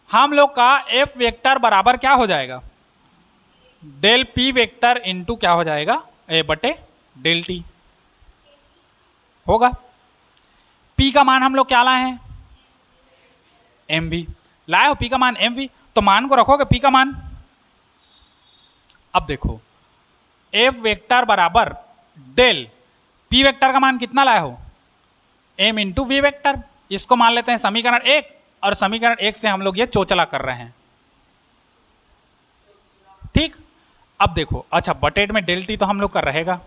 हम लोग का F वेक्टर बराबर क्या हो जाएगा, डेल P वेक्टर इंटू क्या हो जाएगा, बटे डेल T होगा। P का मान हम लोग क्या लाए हैं, mv लाए हो, P का मान mv, तो मान को रखोगे P का मान। अब देखो F वेक्टर बराबर डेल P वेक्टर का मान कितना लाए हो, m इंटू वी वेक्टर। इसको मान लेते हैं समीकरण 1, और समीकरण 1 से हम लोग ये चोचला कर रहे हैं, ठीक। अब देखो, अच्छा बटेट में डेल टी तो हम लोग का रहेगा,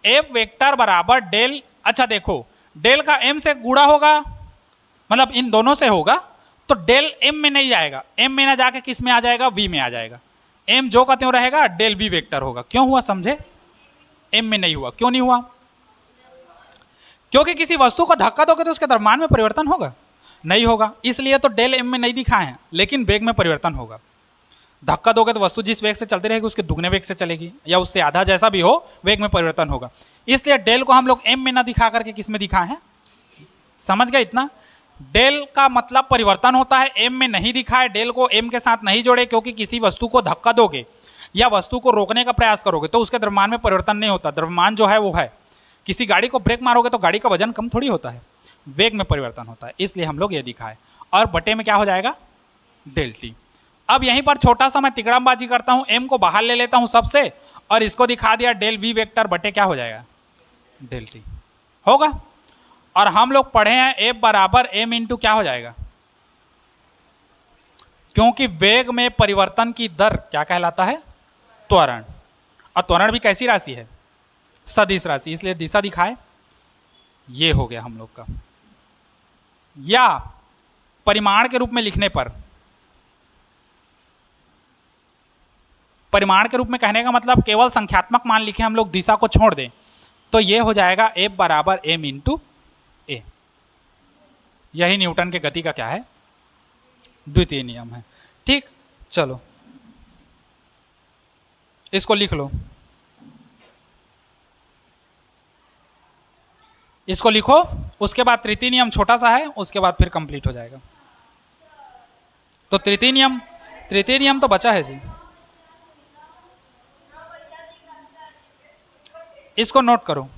F वेक्टर बराबर डेल, अच्छा देखो डेल का m से गुणा होगा, मतलब इन दोनों से होगा, तो डेल m में नहीं जाएगा, m में ना जाके किस में आ जाएगा, v में आ जाएगा। m जो का त्यों रहेगा, डेल v वेक्टर होगा। क्यों हुआ समझे, m में नहीं हुआ, क्यों नहीं हुआ, क्योंकि किसी वस्तु को धक्का दोगे तो उसके द्रव्यमान में परिवर्तन होगा, नहीं होगा, इसलिए तो डेल m में नहीं दिखाए हैं, लेकिन वेग में परिवर्तन होगा। धक्का दोगे तो वस्तु जिस वेग से चलती रहेगी उसके दुगने वेग से चलेगी, या उससे आधा, जैसा भी हो वेग में परिवर्तन होगा। इसलिए डेल को हम लोग m में ना दिखा करके किस में दिखाए हैं, समझ गए इतना। डेल का मतलब परिवर्तन होता है, m में नहीं दिखाए, डेल को m के साथ नहीं जोड़े, क्योंकि किसी वस्तु को धक्का दोगे या वस्तु को रोकने का प्रयास करोगे तो उसके द्रव्यमान में परिवर्तन नहीं होता। द्रव्यमान जो है वो है, किसी गाड़ी को ब्रेक मारोगे तो गाड़ी का वजन कम थोड़ी होता है, वेग में परिवर्तन होता है, इसलिए हम लोग ये दिखाए। और बटे में क्या हो जाएगा, डेल टी। अब यहीं पर छोटा सा मैं तिकड़मबाजी करता हूं, m को बाहर ले लेता हूं सबसे, और इसको दिखा दिया डेल वी वेक्टर बटे क्या हो जाएगा, डेल टी होगा। और हम लोग पढ़े हैं F बराबर m इंटू क्या हो जाएगा, क्योंकि वेग में परिवर्तन की दर क्या कहलाता है, त्वरण। और त्वरण भी कैसी राशि है, सदिश राशि, इसलिए दिशा दिखाए। ये हो गया हम लोग का। या परिमाण के रूप में लिखने पर, परिमाण के रूप में कहने का मतलब केवल संख्यात्मक मान लिखे हम लोग, दिशा को छोड़ दें, तो ये हो जाएगा F बराबर m इंटू ए। यही न्यूटन के गति का क्या है, द्वितीय नियम है। ठीक, चलो इसको लिख लो, इसको लिखो, उसके बाद तृतीय नियम छोटा सा है, उसके बाद फिर कंप्लीट हो जाएगा। तो तृतीय नियम तो बचा है जी, इसको नोट करो।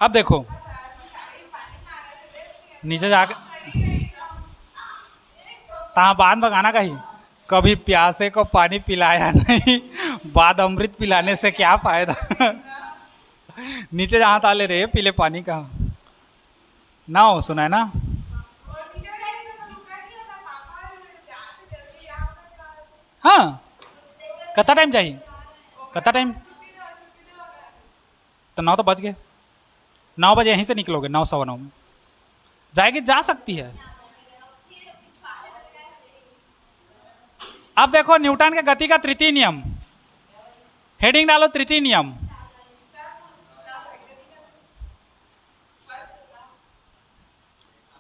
अब देखो नीचे जाके तहाँ बाद भगाना कहीं, कभी प्यासे को पानी पिलाया नहीं, बाद अमृत पिलाने से क्या फायदा। नीचे जहाँ ताले रहे पीले पानी का ना हो, सुना है ना। हाँ, कितना टाइम चाहिए, कितना टाइम? तो 9 तो बज गए, 9 बजे यहीं से निकलोगे, 9 सवा 9 में जाएगी, जा सकती है। अब देखो न्यूटन के गति का तृतीय नियम, हेडिंग डालो तृतीय नियम।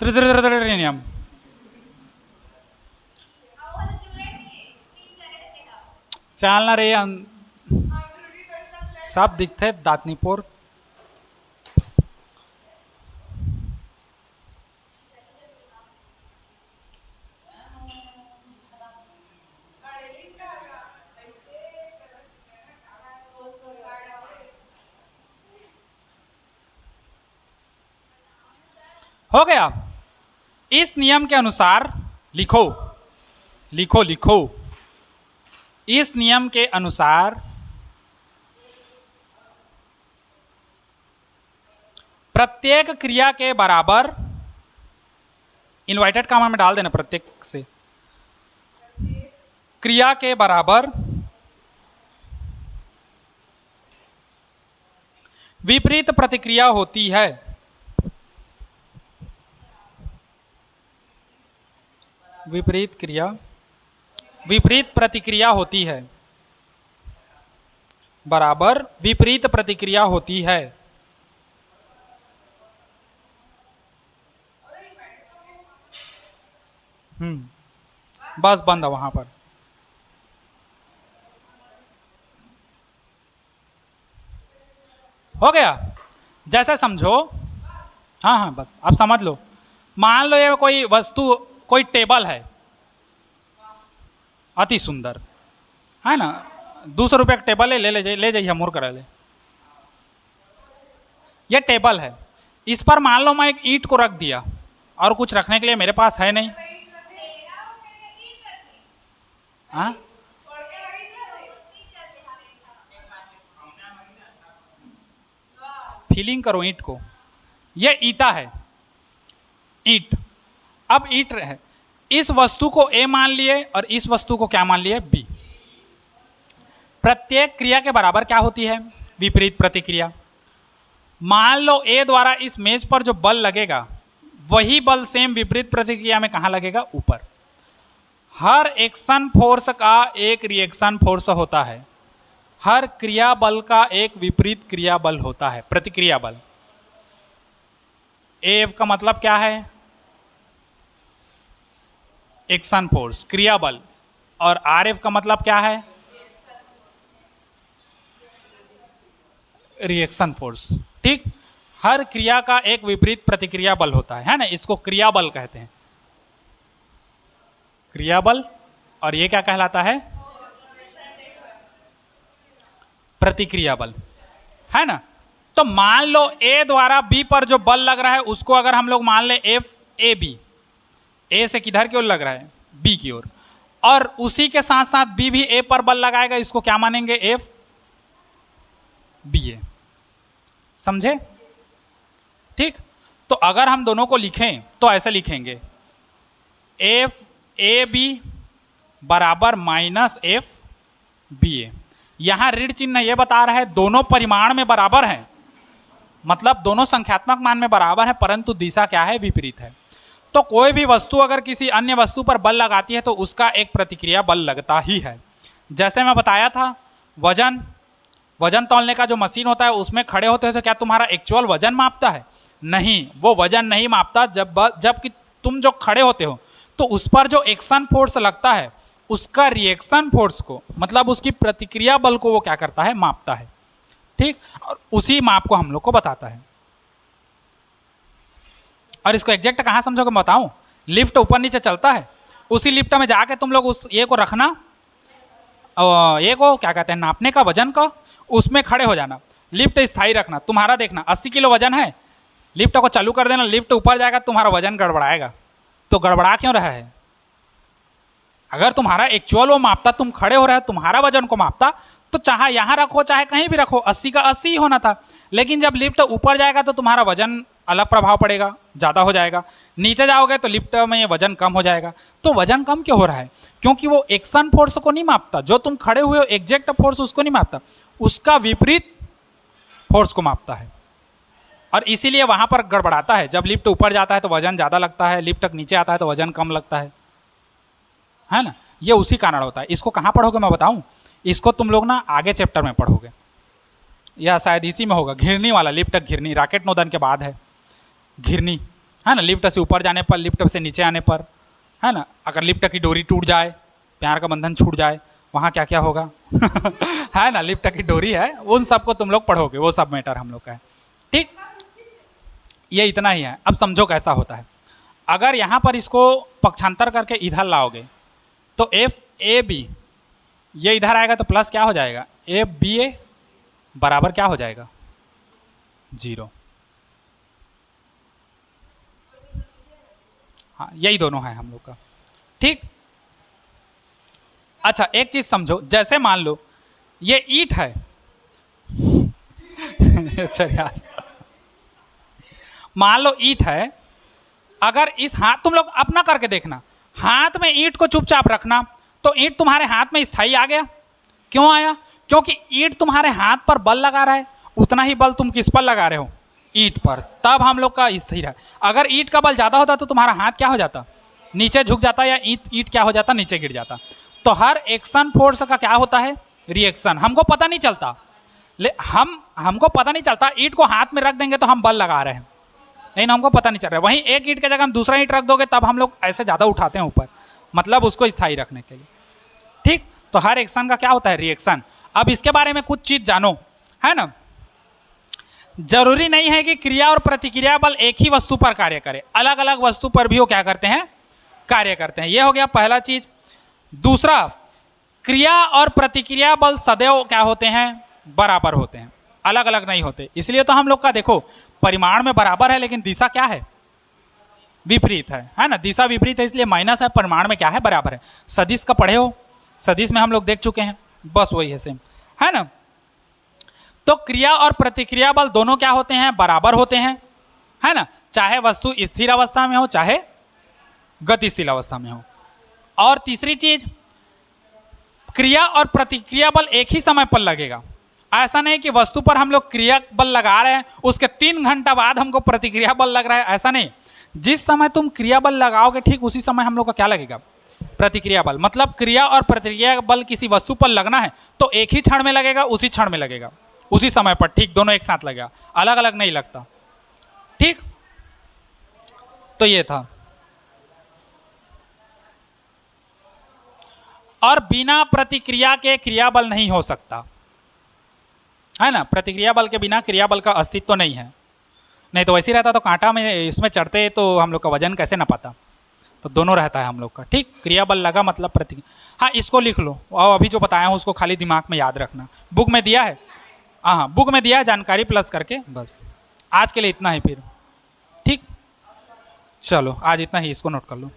तृतीय नियम चलना रे, सब दिखते दातनीपुर। हो गया। इस नियम के अनुसार लिखो लिखो लिखो, इस नियम के अनुसार प्रत्येक क्रिया के बराबर, इन्वर्टेड कॉमा में डाल देना, प्रत्येक से क्रिया के बराबर विपरीत प्रतिक्रिया होती है। विपरीत प्रतिक्रिया होती है, बराबर विपरीत प्रतिक्रिया होती है। बस बंद है वहां पर। हो गया, जैसे समझो, हाँ हाँ बस अब समझ लो। मान लो ये कोई वस्तु, कोई टेबल है, अति सुंदर है ना, 200 रुपये का टेबल है, ले जाइए मोर करा ले। ये टेबल है, इस पर मान लो मैं एक ईंट को रख दिया और कुछ रखने के लिए मेरे पास है नहीं। हाँ, फीलिंग करो ईंट को, ये ईंटा है, ईंट। अब ईंट है, इस वस्तु को ए मान लिए और इस वस्तु को क्या मान लिए, बी। प्रत्येक क्रिया के बराबर क्या होती है, विपरीत प्रतिक्रिया। मान लो ए द्वारा इस मेज पर जो बल लगेगा वही बल सेम विपरीत प्रतिक्रिया में कहां लगेगा, ऊपर। हर एक्शन फोर्स का एक रिएक्शन फोर्स होता है, हर क्रिया बल का एक विपरीत क्रिया बल होता है, प्रतिक्रिया बल। एफ का मतलब क्या है, एक्शन फोर्स, क्रिया बल, और आर एफ का मतलब क्या है, रिएक्शन फोर्स। ठीक, हर क्रिया का एक विपरीत प्रतिक्रिया बल होता है ना, इसको क्रिया बल कहते हैं, क्रिया बल। और ये क्या कहलाता है, प्रतिक्रिया बल, है ना। तो मान लो ए द्वारा बी पर जो बल लग रहा है उसको अगर हम लोग मान ले एफ ए बी, ए से किधर की ओर लग रहा है, बी की ओर, और उसी के साथ साथ बी भी ए पर बल लगाएगा, इसको क्या मानेंगे, एफ बी ए। समझे? ठीक, तो अगर हम दोनों को लिखें तो ऐसे लिखेंगे, एफ ए बी बराबर माइनस एफ बी ए। यहां ऋण चिन्ह यह बता रहा है दोनों परिमाण में बराबर है, मतलब दोनों संख्यात्मक मान में बराबर है, परंतु दिशा क्या है, विपरीत है। तो कोई भी वस्तु अगर किसी अन्य वस्तु पर बल लगाती है तो उसका एक प्रतिक्रिया बल लगता ही है। जैसे मैं बताया था, वजन वजन तौलने का जो मशीन होता है उसमें खड़े होते हो तो क्या तुम्हारा एक्चुअल वजन मापता है? नहीं, वो वजन नहीं मापता। जबकि तुम जो खड़े होते हो तो उस पर जो एक्शन फोर्स लगता है उसका रिएक्शन फोर्स को, मतलब उसकी प्रतिक्रिया बल को वो क्या करता है? मापता है। ठीक, और उसी माप को हम लोग को बताता है। और इसको एग्जैक्ट कहाँ समझोगे मैं बताऊं? लिफ्ट ऊपर नीचे चलता है, उसी लिफ्ट में जाके तुम लोग उस ये को रखना, ये को क्या कहते हैं, नापने का, वजन का, उसमें खड़े हो जाना, लिफ्ट स्थायी रखना। तुम्हारा देखना 80 किलो वजन है, लिफ्ट को चालू कर देना, लिफ्ट ऊपर जाएगा, तुम्हारा वजन गड़बड़ाएगा। तो गड़बड़ा क्यों रहा है? अगर तुम्हारा एक्चुअल वो मापता, तुम खड़े हो रहे हो, तुम्हारा वजन को मापता, तो चाहे यहाँ रखो चाहे कहीं भी रखो 80 का 80 ही होना था। लेकिन जब लिफ्ट ऊपर जाएगा तो तुम्हारा वजन अलग प्रभाव पड़ेगा, ज़्यादा हो जाएगा। नीचे जाओगे तो लिफ्ट में ये वजन कम हो जाएगा। तो वजन कम क्यों हो रहा है? क्योंकि वो एक्शन फोर्स को नहीं मापता, जो तुम खड़े हुए हो एग्जैक्ट फोर्स उसको नहीं मापता, उसका विपरीत फोर्स को मापता है। और इसीलिए वहाँ पर गड़बड़ाता है। जब लिफ्ट ऊपर जाता है तो वजन ज़्यादा लगता है, लिफ्ट तक नीचे आता है तो वजन कम लगता है ना? ये उसी कारण होता है। इसको कहाँ पढ़ोगे मैं बताऊँ? इसको तुम लोग ना आगे चैप्टर में पढ़ोगे, या शायद इसी में होगा, घिरनी वाला, लिफ्ट घिरनी, राकेट नोदन के बाद है घिरनी, है ना? लिफ्ट से ऊपर जाने पर, लिफ्ट से नीचे आने पर, है ना? अगर लिफ्ट की डोरी टूट जाए, प्यार का बंधन छूट जाए, वहाँ क्या क्या होगा? है ना? लिफ्ट की डोरी है, उन सबको तुम लोग पढ़ोगे, वो सब मैटर हम लोग का है। ठीक, ये इतना ही है। अब समझो कैसा होता है। अगर यहाँ पर इसको पक्षांतर करके इधर लाओगे तो एफ ए बी, ये इधर आएगा तो प्लस क्या हो जाएगा? एफ बी ए बराबर क्या हो जाएगा? 0। हाँ, यही दोनों है हम लोग का। ठीक, अच्छा एक चीज समझो, जैसे मान लो ये ईंट है। चलिए, मान लो ईंट है, अगर इस हाथ, तुम लोग अपना करके देखना, हाथ में ईंट को चुपचाप रखना तो ईंट तुम्हारे हाथ में स्थायी आ गया। क्यों आया? क्योंकि ईंट तुम्हारे हाथ पर बल लगा रहा है, उतना ही बल तुम किस पर लगा रहे हो? ईंट पर, तब हम लोग का स्थिर है। अगर ईंट का बल ज़्यादा होता तो तुम्हारा हाथ क्या हो जाता? नीचे झुक जाता, या ईंट क्या हो जाता? नीचे गिर जाता। तो हर एक्शन फोर्स का क्या होता है? रिएक्शन। हमको पता नहीं चलता, हमको पता नहीं चलता, ईंट को हाथ में रख देंगे तो हम बल लगा रहे हैं, लेकिन हमको पता नहीं चल रहा है। वहीं एक ईंट की जगह हम दूसरा ईंट रख दोगे तब हम लोग ऐसे ज़्यादा उठाते हैं ऊपर, मतलब उसको स्थायी रखने के लिए। ठीक, तो हर एक्शन का क्या होता है? रिएक्शन। अब इसके बारे में कुछ चीज जानो, है ना? जरूरी नहीं है कि क्रिया और प्रतिक्रिया बल एक ही वस्तु पर कार्य करे, अलग अलग वस्तु पर भी वो क्या करते हैं? कार्य करते हैं। ये हो गया पहला चीज। दूसरा, क्रिया और प्रतिक्रिया बल सदैव क्या होते हैं? बराबर होते हैं, अलग अलग नहीं होते। इसलिए तो हम लोग का देखो परिमाण में बराबर है, लेकिन दिशा क्या है? विपरीत है ना? दिशा विपरीत है, इसलिए माइनस है, परिमाण में क्या है? बराबर है। सदिश का पढ़े हो, सदिश में हम लोग देख चुके हैं, बस वही है सेम, है ना? तो क्रिया और प्रतिक्रिया बल दोनों क्या होते हैं? बराबर होते हैं, है ना? चाहे वस्तु स्थिर अवस्था में हो चाहे गतिशील अवस्था में हो। और तीसरी चीज, क्रिया और प्रतिक्रिया बल एक ही समय पर लगेगा। ऐसा नहीं कि वस्तु पर हम लोग क्रिया बल लगा रहे हैं, उसके 3 घंटा बाद हमको प्रतिक्रिया बल लग रहा है, ऐसा नहीं। जिस समय तुम क्रिया बल लगाओगे ठीक उसी समय हम लोग का क्या लगेगा? प्रतिक्रिया बल। मतलब क्रिया और प्रतिक्रिया बल किसी वस्तु पर लगना है तो एक ही क्षण में लगेगा, उसी क्षण में लगेगा, उसी समय पर। ठीक, दोनों एक साथ लगेगा, अलग अलग नहीं लगता। ठीक, तो ये था। और बिना प्रतिक्रिया के क्रिया बल नहीं हो सकता, है ना? प्रतिक्रिया बल के बिना क्रिया बल का अस्तित्व तो नहीं है। नहीं तो वैसे ही रहता तो कांटा में इसमें चढ़ते तो हम लोग का वजन कैसे ना पाता? तो दोनों रहता है हम लोग का। ठीक, क्रिया बल लगा मतलब प्रतिक्रिया। हाँ, इसको लिख लो, और अभी जो बताया हूँ उसको खाली दिमाग में याद रखना। बुक में दिया है, हाँ बुक में दिया है, जानकारी प्लस करके। बस आज के लिए इतना ही फिर। ठीक, चलो आज इतना ही, इसको नोट कर लो।